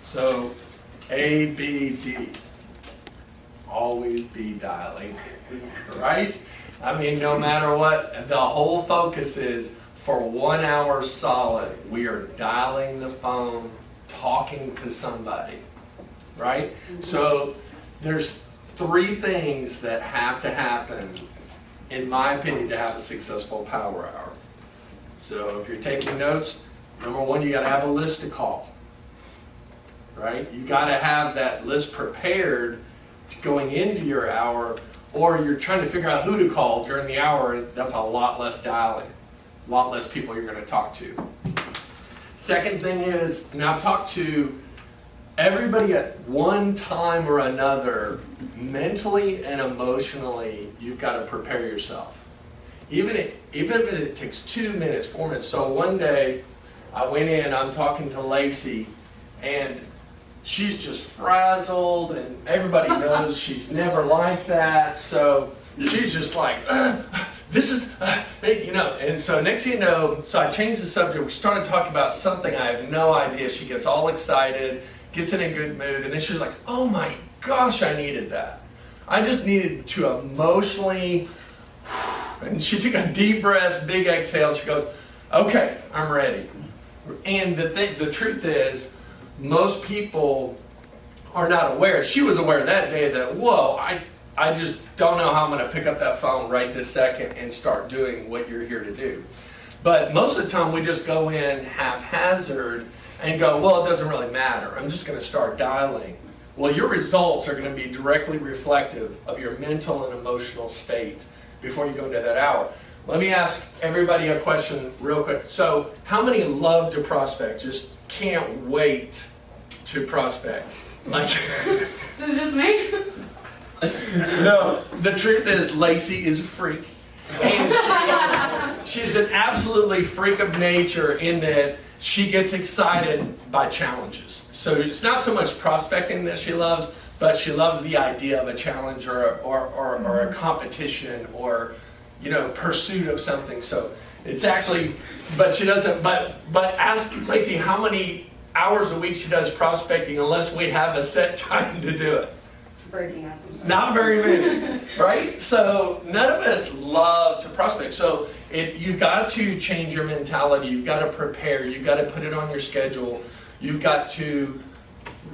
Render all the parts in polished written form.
So ABD, always be dialing, right? I mean, no matter what, the whole focus is for 1 hour solid, we are dialing the phone, talking to somebody, right? So there's 3 things that have to happen, in my opinion, to have a successful power hour. So if you're taking notes, number 1, you got to have a list to call, right? You got to have that list prepared going into your hour, or you're trying to figure out who to call during the hour. That's a lot less dialing, a lot less people you're going to talk to. Second thing is, now I've talked to everybody at one time or another, mentally and emotionally, you've got to prepare yourself. Even if it takes 2 minutes, 4 minutes. So one day, I went in, I'm talking to Lacey, and she's just frazzled, and everybody knows she's never like that. So she's just like, this is, you know. And so next thing you know, so I changed the subject. We started talking about something I have no idea. She gets all excited, gets in a good mood, and then she's like, oh my gosh, I needed that. I just needed to emotionally, and she took a deep breath, big exhale. She goes, okay, I'm ready. And the truth is, most people are not aware. She was aware that day that, whoa, I just don't know how I'm going to pick up that phone right this second and start doing what you're here to do. But most of the time we just go in haphazard and go, well, it doesn't really matter. I'm just going to start dialing. Well, your results are going to be directly reflective of your mental and emotional state before you go into that hour. Let me ask everybody a question real quick. So how many love to prospect? Just can't wait to prospect? Like, So just me? no, the truth is Lacey is a freak. And she's an absolutely freak of nature in that she gets excited by challenges. So it's not so much prospecting that she loves, but she loves the idea of a challenge or a competition or, you know, pursuit of something. So it's actually, but she doesn't, but ask Lacey how many hours a week she does prospecting unless we have a set time to do it. Breaking up. Not very many, right? So none of us love to prospect. So you've got to change your mentality. You've got to prepare. You've got to put it on your schedule. You've got to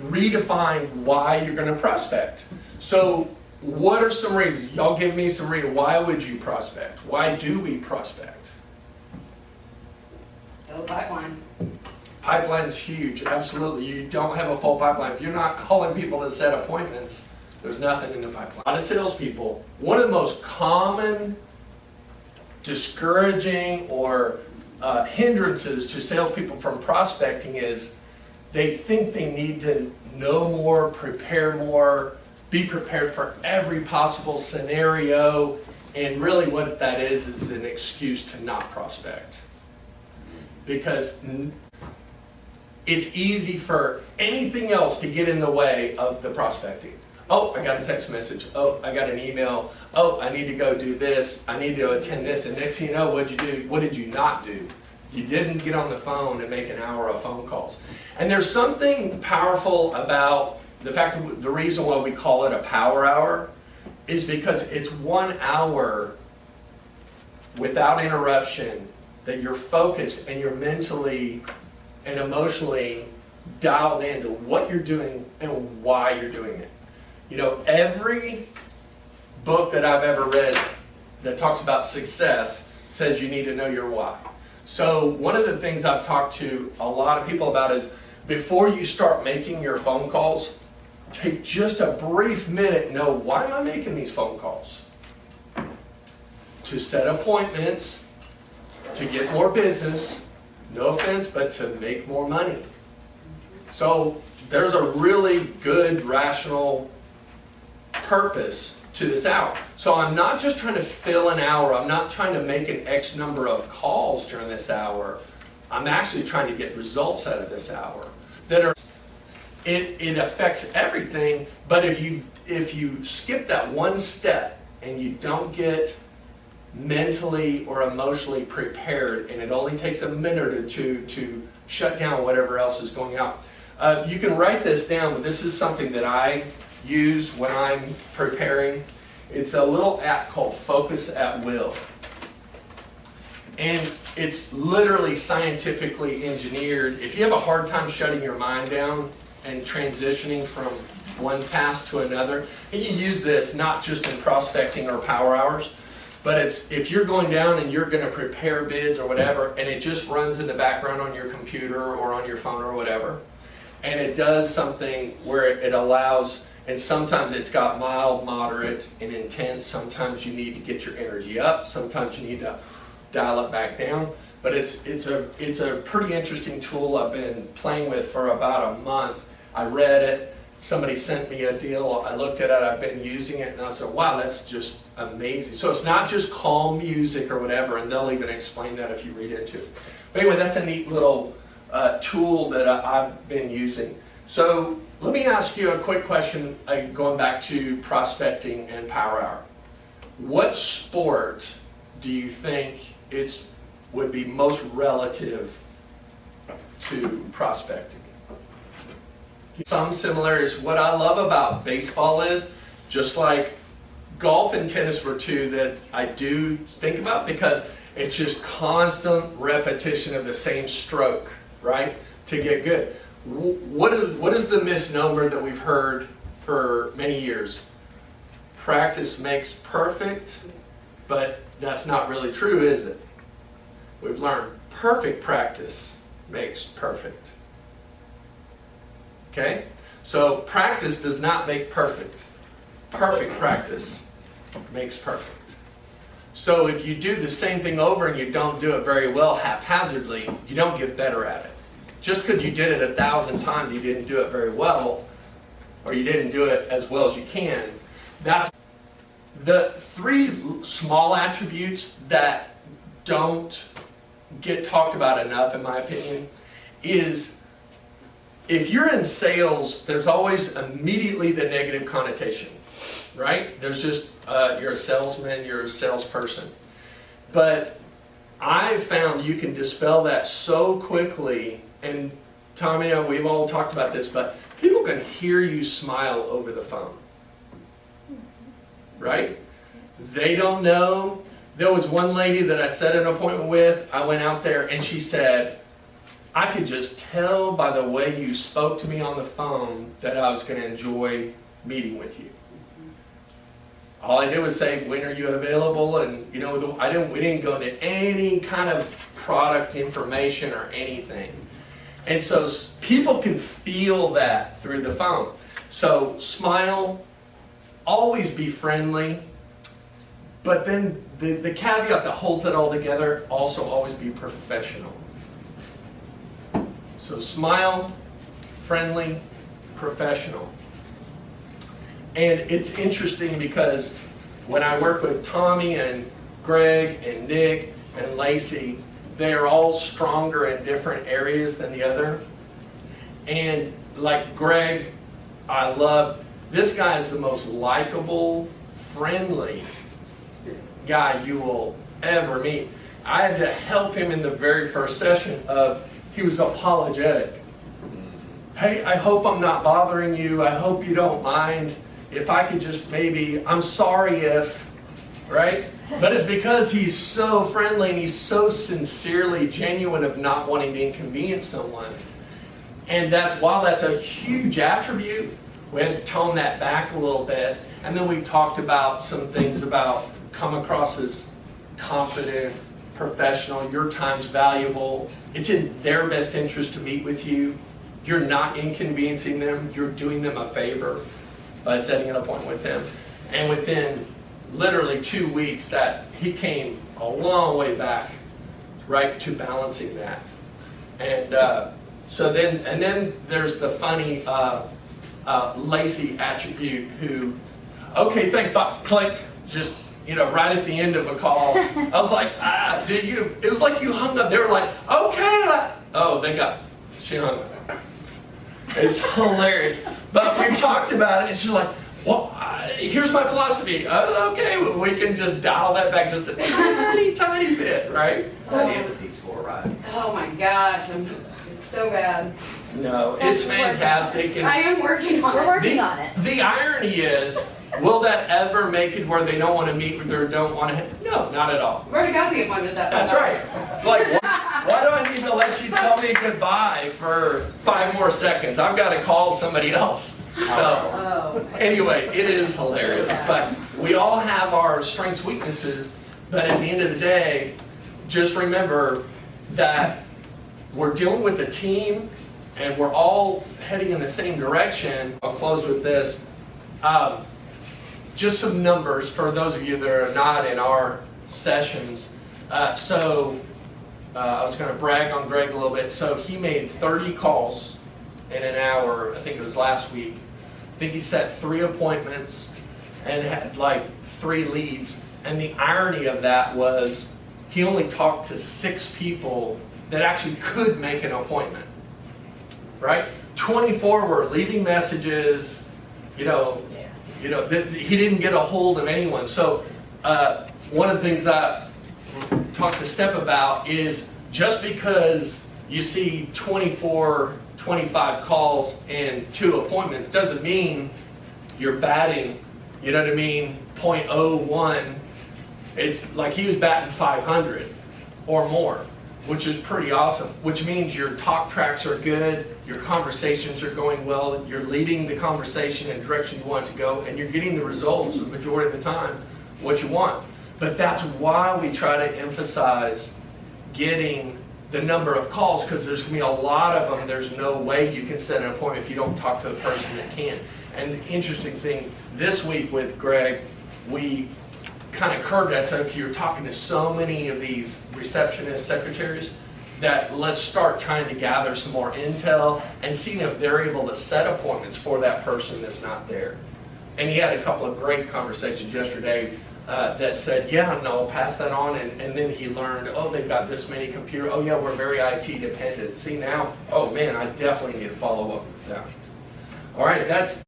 redefine why you're going to prospect. So what are some reasons? Y'all give me some reasons. Why would you prospect? Why do we prospect? Fill the pipeline. Pipeline's huge, absolutely. You don't have a full pipeline. If you're not calling people to set appointments, there's nothing in the pipeline. A lot of salespeople, one of the most common discouraging or hindrances to salespeople from prospecting is they think they need to know more, prepare more, be prepared for every possible scenario, and really what that is an excuse to not prospect. Because it's easy for anything else to get in the way of the prospecting. Oh, I got a text message. Oh, I got an email. Oh, I need to go do this. I need to attend this. And next thing you know, what'd you do? What did you not do? You didn't get on the phone and make an hour of phone calls. And there's something powerful about the fact that the reason why we call it a power hour is because it's 1 hour without interruption that you're focused and you're mentally and emotionally dialed into what you're doing and why you're doing it. You know, every book that I've ever read that talks about success says you need to know your why. So one of the things I've talked to a lot of people about is before you start making your phone calls, take just a brief minute and know, why am I making these phone calls? To set appointments, to get more business, no offense, but to make more money. So there's a really good, rational purpose to this hour. So I'm not just trying to fill an hour. I'm not trying to make an X number of calls during this hour. I'm actually trying to get results out of this hour that are, it affects everything, but if you skip that one step and you don't get mentally or emotionally prepared, and it only takes a minute or two to shut down whatever else is going on. You can write this down, but this is something that I use when I'm preparing. It's a little app called Focus at Will. And it's literally scientifically engineered. If you have a hard time shutting your mind down and transitioning from one task to another, and you use this not just in prospecting or power hours, but it's if you're going down and you're going to prepare bids or whatever, and it just runs in the background on your computer or on your phone or whatever, and it does something where it allows, and sometimes it's got mild, moderate, and intense. Sometimes you need to get your energy up. Sometimes you need to dial it back down. But it's a pretty interesting tool I've been playing with for about a month. I read it. Somebody sent me a deal. I looked at it. I've been using it, and I said, "Wow, that's just amazing." So it's not just calm music or whatever, and they'll even explain that if you read into it. But anyway, that's a neat little tool that I've been using. So let me ask you a quick question, going back to prospecting and power hour. What sport do you think would be most relative to prospecting? Some similarities. What I love about baseball is, just like golf and tennis were two that I do think about, because it's just constant repetition of the same stroke, right, to get good. What is the misnomer that we've heard for many years? Practice makes perfect, but that's not really true, is it? We've learned perfect practice makes perfect. Okay? So practice does not make perfect. Perfect practice makes perfect. So if you do the same thing over and you don't do it very well haphazardly, you don't get better at it. Just because you did it 1,000 times, you didn't do it very well, or you didn't do it as well as you can. That's the three small attributes that don't get talked about enough, in my opinion, is if you're in sales, there's always immediately the negative connotation, right? There's just, you're a salesman, you're a salesperson. But I've found you can dispel that so quickly, and Tom, you know, we've all talked about this, but people can hear you smile over the phone, right? They don't know. There was one lady that I set an appointment with. I went out there and she said, "I could just tell by the way you spoke to me on the phone that I was going to enjoy meeting with you." All I did was say, "When are you available?" And you know, we didn't go into any kind of product information or anything. And so people can feel that through the phone. So smile, always be friendly, but then the caveat that holds it all together, also always be professional. So smile, friendly, professional. And it's interesting because when I work with Tommy and Greg and Nick and Lacey, they're all stronger in different areas than the other. And like Greg, I love, this guy is the most likable, friendly guy you will ever meet. I had to help him in the very first session he was apologetic. "Hey, I hope I'm not bothering you. I hope you don't mind. If I could just maybe, I'm sorry if," right? But it's because he's so friendly and he's so sincerely genuine of not wanting to inconvenience someone. And while that's a huge attribute, we had to tone that back a little bit. And then we talked about some things about come across as confident, professional, your time's valuable. It's in their best interest to meet with you. You're not inconveniencing them. You're doing them a favor by setting an appointment with them. And within literally 2 weeks, that he came a long way back, right, to balancing that. And then there's the funny Lacey attribute who, "Okay, thank God," click, just, you know, right at the end of a call. I was like, it was like you hung up. They were like, "Okay." Oh, thank God, she hung up. It's hilarious. But we've talked about it, and she's like, "Well, here's my philosophy." Okay, well, we can just dial that back just a tiny, tiny bit, right? It's an empathy score, right? Oh my gosh, it's so bad. No, it's fantastic. I And am working on We're it. working on it. the irony is, will that ever make it where they don't want to meet with or don't want to? No, not at all. We've already got the appointment that. That's right. Like, why do I need to let you tell me goodbye for 5 more seconds? I've got to call somebody else. So, Oh. anyway, it is hilarious. But we all have our strengths, weaknesses. But at the end of the day, just remember that we're dealing with a team and we're all heading in the same direction. I'll close with this. Just some numbers for those of you that are not in our sessions. I was going to brag on Greg a little bit. So he made 30 calls in an hour, I think it was last week. I think he set 3 appointments and had like 3 leads. And the irony of that was he only talked to 6 people that actually could make an appointment, right? 24 were leaving messages, he didn't get a hold of anyone. So one of the things I talked to Steph about is just because you see 24, 25 calls and 2 appointments doesn't mean you're batting, you know what I mean, .01. It's like he was batting 500 or more, which is pretty awesome, which means your talk tracks are good, your conversations are going well, you're leading the conversation in the direction you want it to go, and you're getting the results the majority of the time, what you want. But that's why we try to emphasize getting the number of calls, because there's going to be a lot of them. There's no way you can set an appointment if you don't talk to the person that can. And the interesting thing, this week with Greg, we kind of curbed that. So you're talking to so many of these receptionists, secretaries, that let's start trying to gather some more intel and seeing if they're able to set appointments for that person that's not there. And he had a couple of great conversations yesterday that said, yeah, no, I'll pass that on. And then he learned, oh, they've got this many computer. Oh, yeah, we're very IT dependent. See now, oh, man, I definitely need to follow up with them. All right, that's